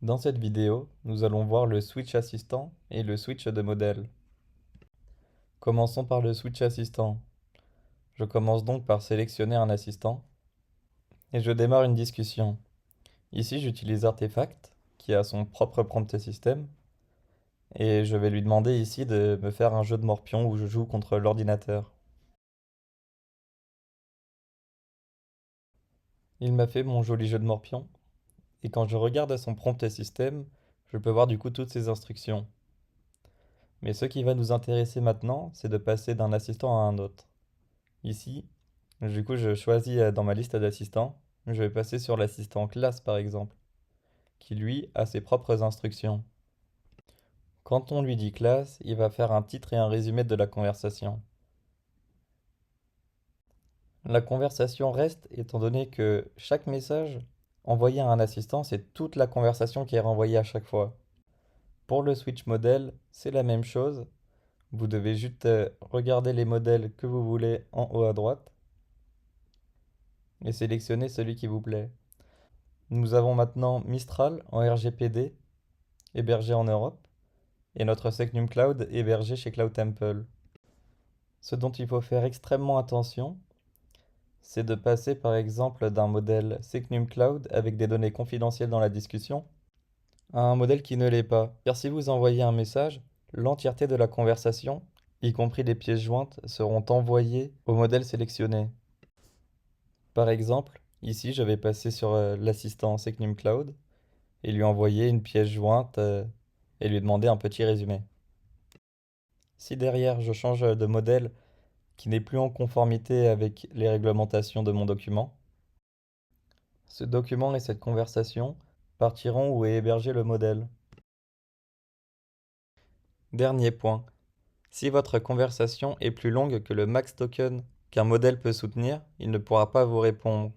Dans cette vidéo, nous allons voir le switch assistant et le switch de modèle. Commençons par le switch assistant. Je commence donc par sélectionner un assistant et je démarre une discussion. Ici, j'utilise Artefact qui a son propre prompt system et je vais lui demander ici de me faire un jeu de morpion où je joue contre l'ordinateur. Il m'a fait mon joli jeu de morpion et quand je regarde son prompt system, je peux voir du coup toutes ses instructions. Mais ce qui va nous intéresser maintenant, c'est de passer d'un assistant à un autre. Ici, du coup, je choisis dans ma liste d'assistants, je vais passer sur l'assistant classe par exemple, qui lui a ses propres instructions. Quand on lui dit classe, il va faire un titre et un résumé de la conversation. La conversation reste étant donné que chaque message envoyé à un assistant, c'est toute la conversation qui est renvoyée à chaque fois. Pour le switch modèle, c'est la même chose. Vous devez juste regarder les modèles que vous voulez en haut à droite et sélectionner celui qui vous plaît. Nous avons maintenant Mistral en RGPD, hébergé en Europe, et notre Secnum Cloud hébergé chez Cloud Temple. Ce dont il faut faire extrêmement attention, c'est de passer par exemple d'un modèle Secnum Cloud avec des données confidentielles dans la discussion à un modèle qui ne l'est pas. Car si vous envoyez un message, l'entièreté de la conversation, y compris les pièces jointes, seront envoyées au modèle sélectionné. Par exemple, ici je vais passer sur l'assistant Secnum Cloud et lui envoyer une pièce jointe et lui demander un petit résumé. Si derrière je change de modèle qui n'est plus en conformité avec les réglementations de mon document, ce document et cette conversation partiront où est hébergé le modèle. Dernier point, si votre conversation est plus longue que le max token qu'un modèle peut soutenir, il ne pourra pas vous répondre.